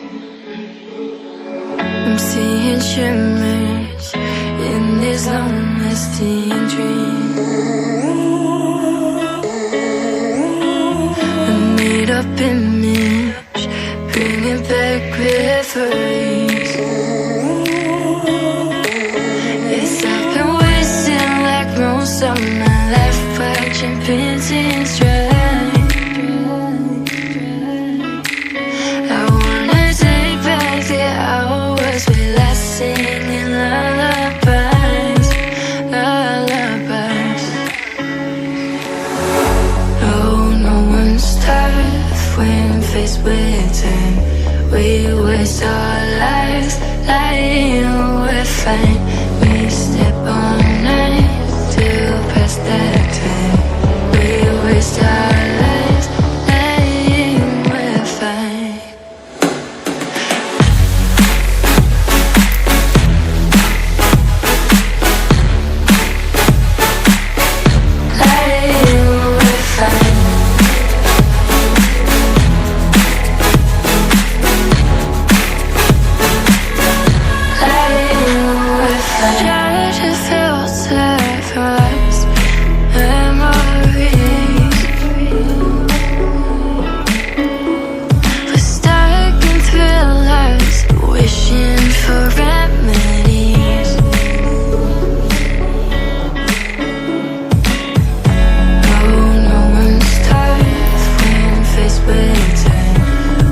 I'm seeing shimmers in this long-lasting dream. A made-up image, bringing back memories. Yes, I've been wasting like most of my life, watching paintings dry. I wanna take back the hours we last singing lullabies, lullabies. Oh, no one's tough when faced with time. We waste our lives lying we're fine. We step on night to pass that time. We waste our lives lying we're fine.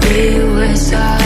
We waste our